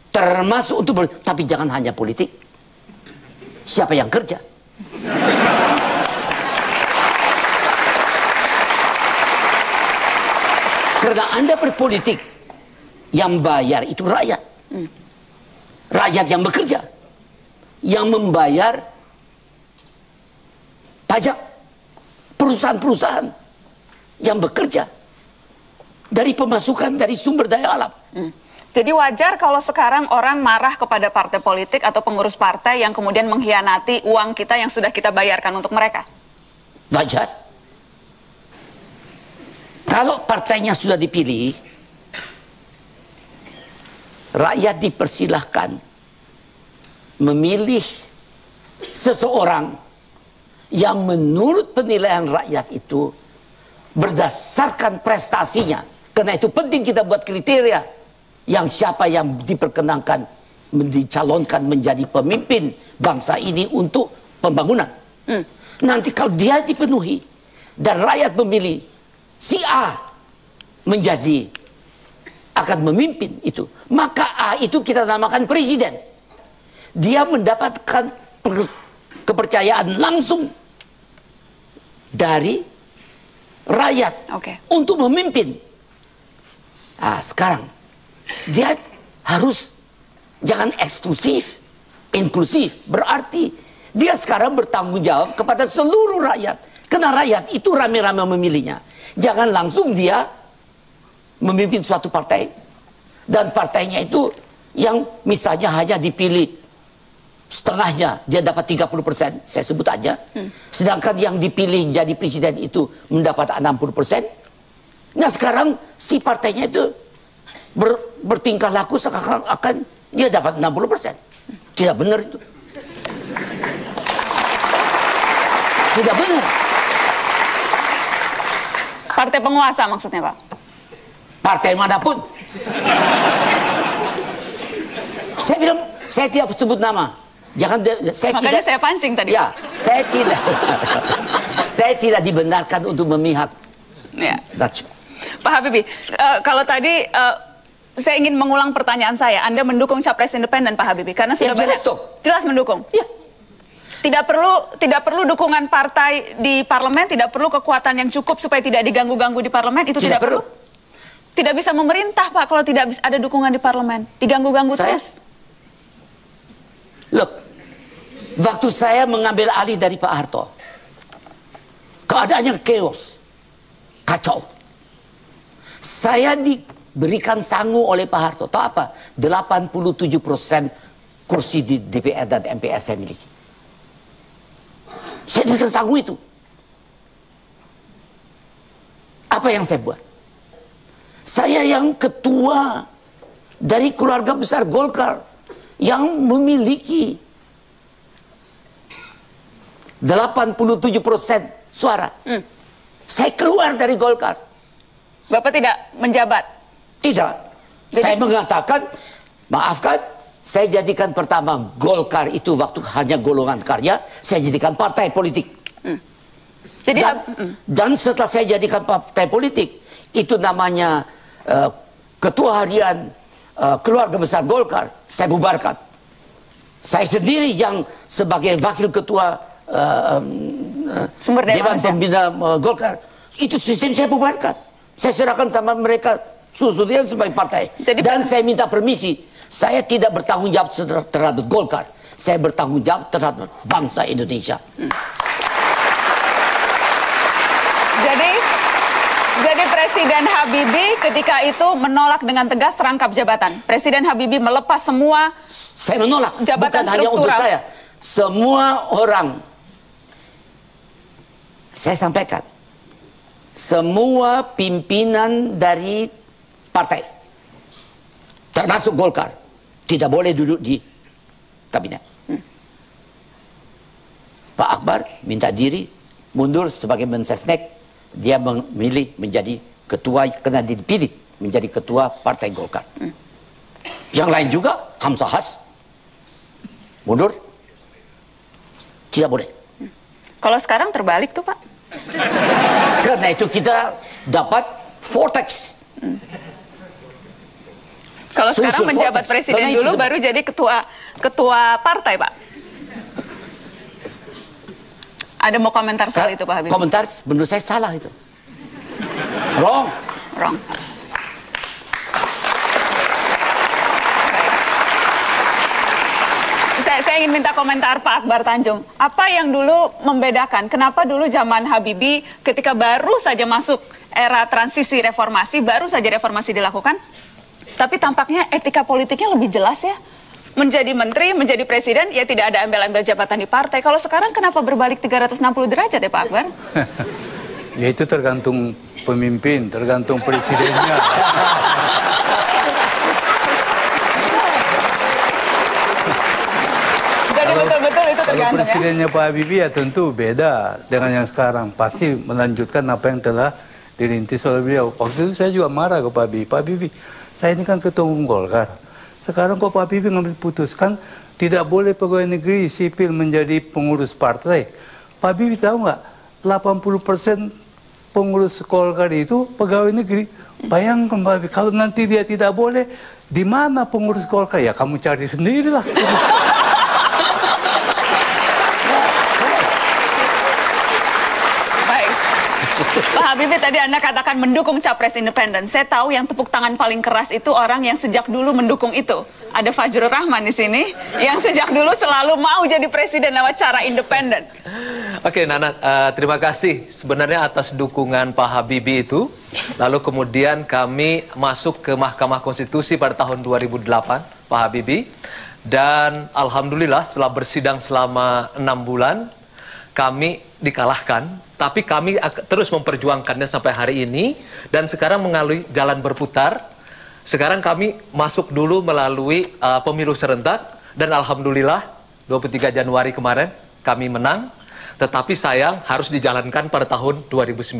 Termasuk untuk tapi jangan hanya politik. Siapa yang kerja? Karena Anda berpolitik, yang bayar itu rakyat. Rakyat yang bekerja. Yang membayar pajak. Perusahaan-perusahaan yang bekerja. Dari pemasukan dari sumber daya alam. Jadi wajar kalau sekarang orang marah kepada partai politik atau pengurus partai yang kemudian mengkhianati uang kita yang sudah kita bayarkan untuk mereka? Wajar. Kalau partainya sudah dipilih, rakyat dipersilahkan memilih seseorang yang menurut penilaian rakyat itu berdasarkan prestasinya. Karena itu penting kita buat kriteria yang siapa yang diperkenankan dicalonkan menjadi pemimpin bangsa ini untuk pembangunan. Nanti kalau dia dipenuhi dan rakyat memilih si A menjadi akan memimpin itu, maka A itu kita namakan presiden. Dia mendapatkan kepercayaan langsung dari rakyat untuk memimpin. Nah, sekarang dia harus jangan eksklusif, inklusif. Berarti dia sekarang bertanggung jawab kepada seluruh rakyat. Karena rakyat itu rame-rame memilihnya. Jangan langsung dia memimpin suatu partai. Dan partainya itu yang misalnya hanya dipilih setengahnya, dia dapat 30%, saya sebut aja. Sedangkan yang dipilih jadi presiden itu mendapat 60%. Nah sekarang si partainya itu bertingkah laku seakan-akan dia dapat 60%. Tidak benar itu. Tidak benar. Partai penguasa maksudnya Pak? Partai manapun. Saya bilang, saya tidak sebut nama. Jangan, makanya saya pancing tadi. Ya, saya tidak dibenarkan untuk memihak. Ya. Pak Habibie, kalau tadi saya ingin mengulang pertanyaan saya. Anda mendukung capres independen, Pak Habibie, karena sudah jelas jelas mendukung. Ya. Tidak perlu dukungan partai di parlemen, tidak perlu kekuatan yang cukup supaya tidak diganggu-ganggu di parlemen, itu tidak perlu. Tidak bisa memerintah, Pak, kalau tidak ada dukungan di parlemen. Diganggu-ganggu terus. Look, waktu saya mengambil alih dari Pak Harto, keadaannya chaos, kacau. Saya diberikan sangu oleh Pak Harto. Tahu apa? 87% kursi di DPR dan MPR saya miliki. Saya diberikan sangu itu. Apa yang saya buat? Saya yang ketua dari keluarga besar Golkar yang memiliki 87% suara. Saya keluar dari Golkar. Bapak tidak menjabat? Tidak. Saya mengatakan, maafkan, saya jadikan pertama Golkar itu waktu hanya golongan karya, saya jadikan partai politik. Jadi, dan setelah saya jadikan partai politik, itu namanya ketua harian keluarga besar Golkar, saya bubarkan. Saya sendiri yang sebagai wakil ketua Dewan Pembina Golkar, itu sistem saya bubarkan. Saya serahkan sama mereka susudian sebagai partai. Dan saya minta permisi. Saya tidak bertanggung jawab terhadap Golkar. Saya bertanggung jawab terhadap bangsa Indonesia. Jadi Presiden Habibie ketika itu menolak dengan tegas rangkap jabatan. Presiden Habibie melepas semua. Saya menolak. Jabatan bukan hanya untuk saya. Semua orang. Saya sampaikan. Semua pimpinan dari partai, termasuk Golkar, tidak boleh duduk di kabinet. Pak Akbar minta diri mundur sebagai Mensesnek. Dia memilih menjadi ketua, karena dipilih menjadi ketua partai Golkar. Yang lain juga, Hamzah Has mundur, tidak boleh. Kalau sekarang terbalik tuh, Pak. Karena itu kita dapat vortex. Kalau sekarang menjabat presiden dulu, baru jadi ketua partai, Pak. Ada mau komentar soal itu, Pak Habibie? Komentar menurut saya salah itu. Wrong. Saya ingin minta komentar Pak Akbar Tanjung. Apa yang dulu membedakan? Kenapa dulu zaman Habibie ketika baru saja masuk era transisi reformasi, baru saja reformasi dilakukan, tapi tampaknya etika politiknya lebih jelas ya? Menjadi menteri, menjadi presiden, ya tidak ada ambil-ambil jabatan di partai. Kalau sekarang kenapa berbalik 360 derajat ya Pak Akbar? Ya itu tergantung pemimpin, tergantung presidennya. Jadi betul-betul itu tergantung. Kalau presidennya Pak Habibie ya tentu beda dengan yang sekarang. Pasti melanjutkan apa yang telah dirintis oleh beliau. Waktu itu saya juga marah ke Pak Habibie. Pak Habibie, saya ini kan ketua umum Golkar. Sekarang kok Pak Habibie ngambil putuskan tidak boleh pegawai negeri sipil menjadi pengurus partai. Pak Habibie tahu nggak? 80% pengurus Golkar itu pegawai negeri. Bayangkan Pak Habibie, kalau nanti dia tidak boleh, di mana pengurus Golkar? Ya kamu cari sendirilah. Pak Habibie, tadi Anda katakan mendukung capres independen. Saya tahu yang tepuk tangan paling keras itu orang yang sejak dulu mendukung itu. Ada Fajrul Rahman di sini yang sejak dulu selalu mau jadi presiden lewat cara independen. Oke, Nana, terima kasih sebenarnya atas dukungan Pak Habibie itu. Lalu kemudian kami masuk ke Mahkamah Konstitusi pada tahun 2008, Pak Habibie. Dan alhamdulillah setelah bersidang selama 6 bulan, kami dikalahkan. Tapi kami terus memperjuangkannya sampai hari ini. Dan sekarang melalui jalan berputar. Sekarang kami masuk dulu melalui pemilu serentak. Dan alhamdulillah 23 Januari kemarin kami menang. Tetapi sayang harus dijalankan pada tahun 2019.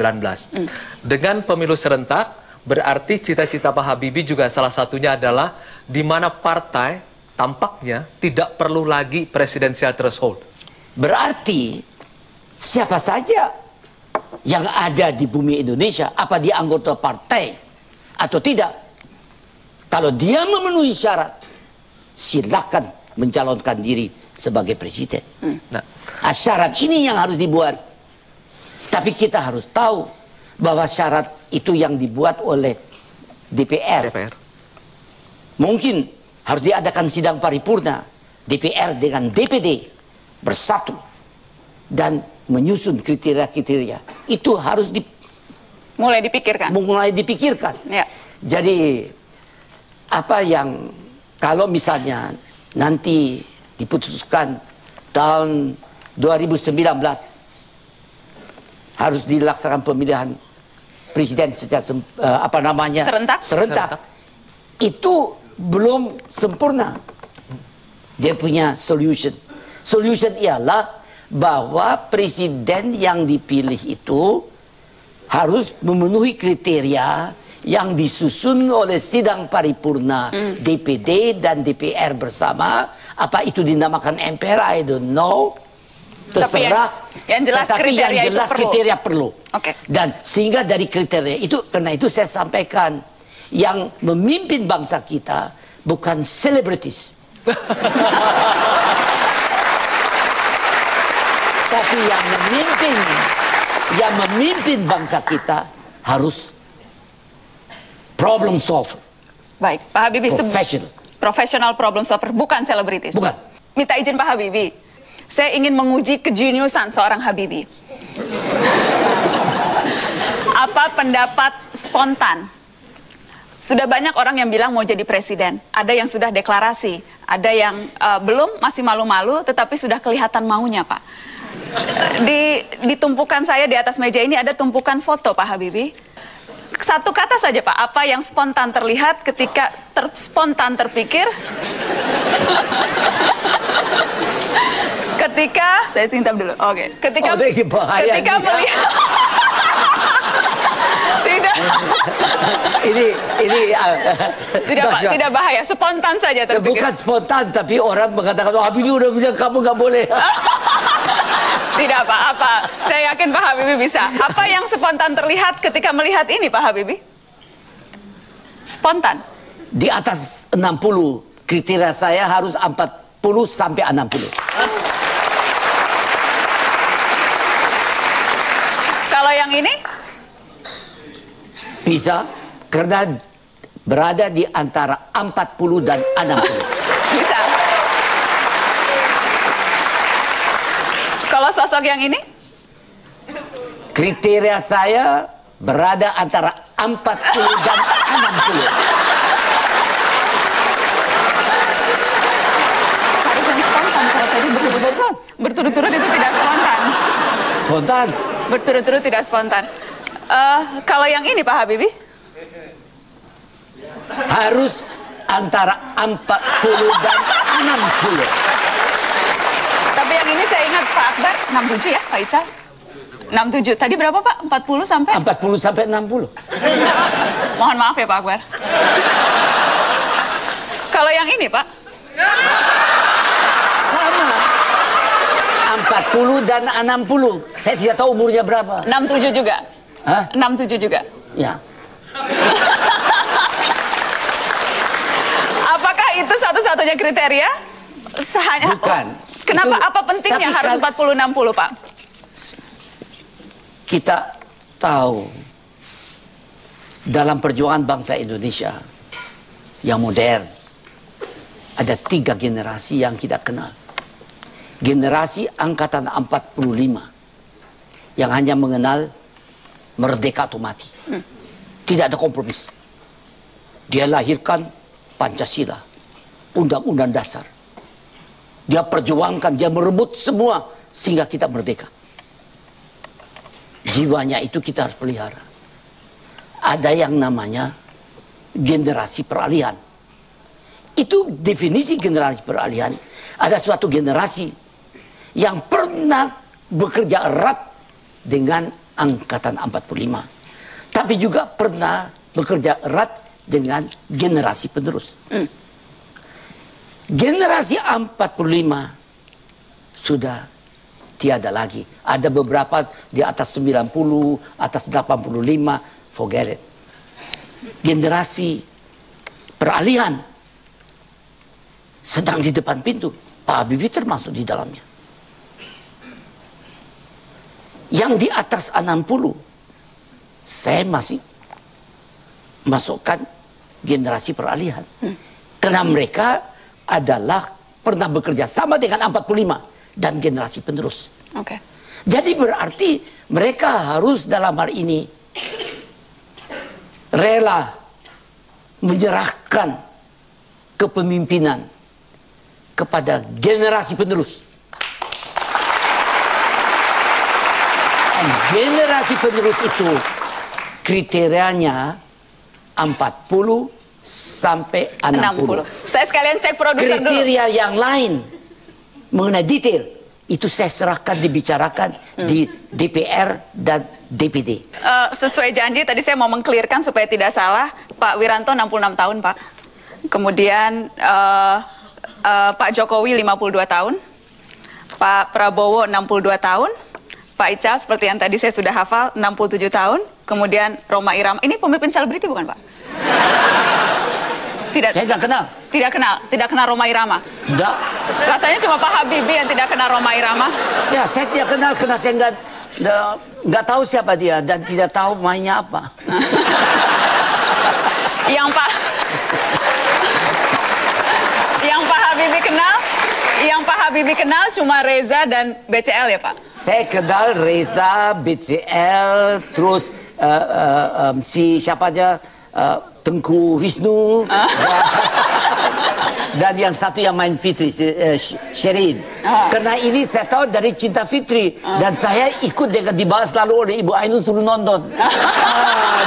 Dengan pemilu serentak berarti cita-cita Pak Habibie juga salah satunya adalah di mana partai tampaknya tidak perlu lagi presidensial threshold. Berarti siapa saja yang ada di bumi Indonesia, apa dia anggota partai atau tidak, Kalau dia memenuhi syarat, silakan mencalonkan diri sebagai presiden. Syarat ini yang harus dibuat. Tapi kita harus tahu bahwa syarat itu yang dibuat oleh DPR. Mungkin harus diadakan sidang paripurna DPR dengan DPD bersatu dan menyusun kriteria-kriteria. Itu harus mulai dipikirkan. Ya. Jadi apa yang kalau misalnya nanti diputuskan tahun 2019 harus dilaksanakan pemilihan presiden secara serentak. Itu belum sempurna. Dia punya solution. Solution ialah bahwa presiden yang dipilih itu harus memenuhi kriteria yang disusun oleh sidang paripurna DPD dan DPR bersama. Apa itu dinamakan MPR, I don't know. Terserah. Yang jelas tetapi kriteria yang jelas itu kriteria perlu. Oke. Dan sehingga dari kriteria itu, karena itu saya sampaikan, yang memimpin bangsa kita bukan selebritis. Tapi yang memimpin bangsa kita harus problem solver. Baik, Pak Habibie, professional problem solver, bukan selebritis. Bukan. Minta izin Pak Habibie, saya ingin menguji kejeniusan seorang Habibie. Apa pendapat spontan? Sudah banyak orang yang bilang mau jadi presiden. Ada yang sudah deklarasi, ada yang belum, masih malu-malu, tetapi sudah kelihatan maunya, Pak. Di tumpukan saya di atas meja ini ada tumpukan foto Pak Habibie. Satu kata saja Pak, apa yang spontan terlihat ketika spontan terpikir ketika saya singtap dulu. Oke. Ketika melihat tidak bahaya, spontan saja terpikir. Bukan spontan, tapi orang mengatakan, oh Habibie udah bilang kamu nggak boleh. Tidak Pak, apa? Saya yakin Pak Habibie bisa. Apa yang spontan terlihat ketika melihat ini Pak Habibie? Spontan. Di atas 60, kriteria saya harus 40 sampai 60. Kalau yang ini? Bisa, karena berada di antara 40 dan 60. Bisa. Kalau sosok yang ini? Kriteria saya berada antara 40 dan 60. Harus yang spontan, kalau tadi berturut-turut itu tidak spontan. Spontan? Berturut-turut tidak spontan. Kalau yang ini Pak Habibie? Harus antara 40 dan 60. Tapi yang ini saya ingat Pak Akbar 67 ya Pak Ical? 67. Tadi berapa Pak? 40 sampai? 40 sampai 60. Mohon maaf ya Pak Akbar. Kalau yang ini Pak? Sama. 40 dan 60. Saya tidak tahu umurnya berapa. 67 juga? Hah? 67 juga? Ya. Apakah itu satu-satunya kriteria? Bukan. Kenapa? Itu, apa pentingnya harus 40-60 Pak? Kita tahu dalam perjuangan bangsa Indonesia yang modern ada 3 generasi yang kita kenal. Generasi angkatan 45 yang hanya mengenal merdeka atau mati. Tidak ada kompromis. Dia lahirkan Pancasila, Undang-Undang Dasar. Dia perjuangkan, dia merebut semua sehingga kita merdeka. Jiwanya itu kita harus pelihara. Ada yang namanya generasi peralihan. Itu definisi generasi peralihan. Ada suatu generasi yang pernah bekerja erat dengan angkatan 45. Tapi juga pernah bekerja erat dengan generasi penerus. Generasi 45 sudah tiada lagi. Ada beberapa di atas 90, atas 85, forget it. Generasi peralihan sedang di depan pintu. Pak Habibie termasuk di dalamnya. Yang di atas 60, saya masih masukkan generasi peralihan. Karena mereka adalah pernah bekerja sama dengan 45 dan generasi penerus. Jadi berarti mereka harus dalam hal ini rela menyerahkan kepemimpinan kepada generasi penerus. Dan generasi penerus itu kriterianya 40 sampai 60. Saya sekalian cek produser dulu. Kriteria yang lain mengenai detail itu saya serahkan dibicarakan di DPR dan DPD. Sesuai janji tadi saya mau mengklirkan supaya tidak salah, Pak Wiranto 66 tahun, Pak. Kemudian Pak Jokowi 52 tahun, Pak Prabowo 62 tahun, Pak Ical seperti yang tadi saya sudah hafal 67 tahun, kemudian Rhoma Irama. Ini pemimpin selebriti bukan, Pak? Tidak. Saya tidak kenal. Tidak kenal Rhoma Irama. Enggak. Rasanya cuma Pak Habibie yang tidak kenal Rhoma Irama. Ya, saya tidak kenal karena saya nggak tahu siapa dia dan tidak tahu mainnya apa. Yang Pak Habibie kenal cuma Reza dan BCL ya, Pak? Saya kenal Reza, BCL, terus siapa aja, Tengku Wisnu, dan yang satu yang main Fitri, Sherin. Karena ini saya tahu dari Cinta Fitri, dan saya ikut dengan dibahas selalu oleh Ibu Ainun suruh nonton.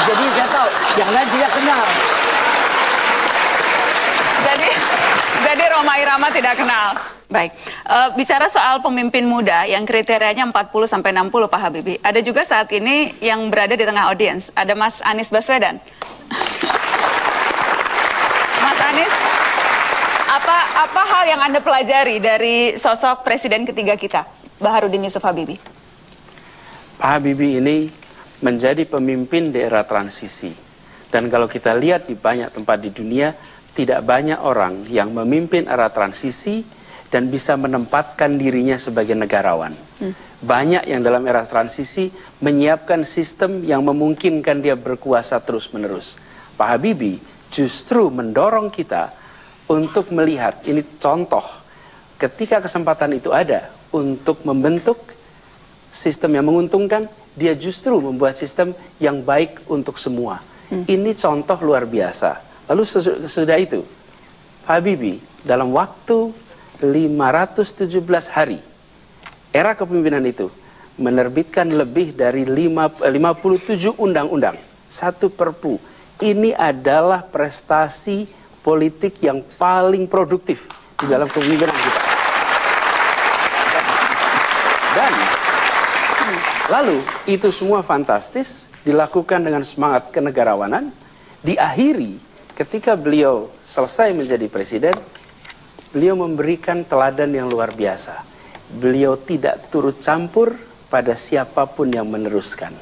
Jadi saya tahu, yang lain tidak kenal. Jadi Rhoma Irama tidak kenal. Baik, bicara soal pemimpin muda yang kriterianya 40 sampai 60 Pak Habibie. Ada juga saat ini yang berada di tengah audiens. Ada Mas Anies Baswedan. Mas Anies, apa hal yang Anda pelajari dari sosok presiden ketiga kita, Baharudin Yusuf Habibie? Pak Habibie ini menjadi pemimpin di era transisi. Dan kalau kita lihat di banyak tempat di dunia, tidak banyak orang yang memimpin era transisi dan bisa menempatkan dirinya sebagai negarawan. Banyak yang dalam era transisi menyiapkan sistem yang memungkinkan dia berkuasa terus-menerus. Pak Habibie justru mendorong kita untuk melihat, ini contoh, ketika kesempatan itu ada untuk membentuk sistem yang menguntungkan, dia justru membuat sistem yang baik untuk semua. Ini contoh luar biasa. Lalu sesudah itu, Pak Habibie dalam waktu 517 hari, era kepemimpinan itu, menerbitkan lebih dari 57 undang-undang, 1 perpu. Ini adalah prestasi politik yang paling produktif di dalam kepemimpinan kita. Dan lalu itu semua fantastis, dilakukan dengan semangat kenegarawanan, diakhiri ketika beliau selesai menjadi presiden, beliau memberikan teladan yang luar biasa. Beliau tidak turut campur pada siapapun yang meneruskan.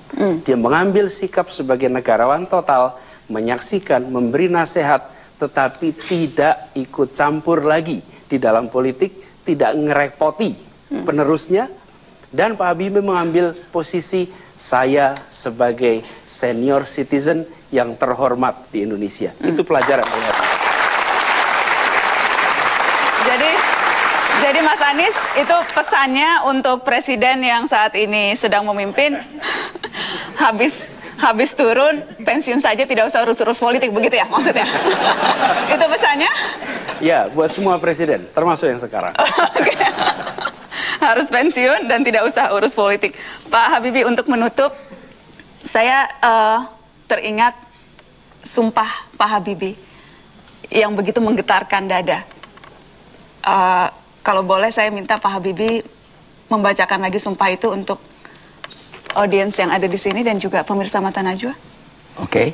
Dia mengambil sikap sebagai negarawan total, menyaksikan, memberi nasihat, tetapi tidak ikut campur lagi di dalam politik, tidak ngerepoti penerusnya. Dan Pak Habibie mengambil posisi, saya sebagai senior citizen yang terhormat di Indonesia. Itu pelajaran. Jadi Mas Anies, itu pesannya untuk presiden yang saat ini sedang memimpin, habis turun, pensiun saja, tidak usah urus-urus politik, begitu ya maksudnya? Itu pesannya? Ya, buat semua presiden, termasuk yang sekarang. Harus pensiun dan tidak usah urus politik. Pak Habibie, untuk menutup, saya teringat sumpah Pak Habibie yang begitu menggetarkan dada. Kalau boleh saya minta Pak Habibie membacakan lagi sumpah itu untuk audiens yang ada di sini dan juga pemirsa Mata Najwa. Oke.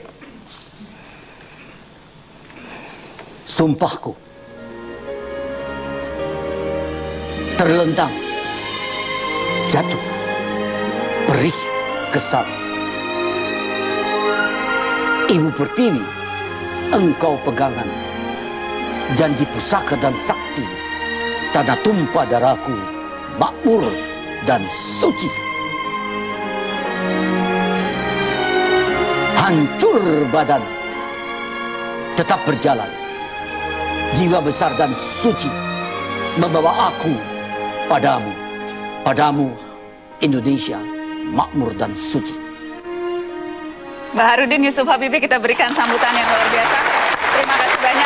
Sumpahku terlentang, jatuh, perih, kesal. Ibu Pertiwi, engkau pegangan janji pusaka dan sakti, tanah tumpah darahku, makmur dan suci. Hancur badan, tetap berjalan. Jiwa besar dan suci membawa aku padamu. Padamu, Indonesia, makmur dan suci. Baharudin Yusuf Habibie, kita berikan sambutan yang luar biasa. Terima kasih banyak.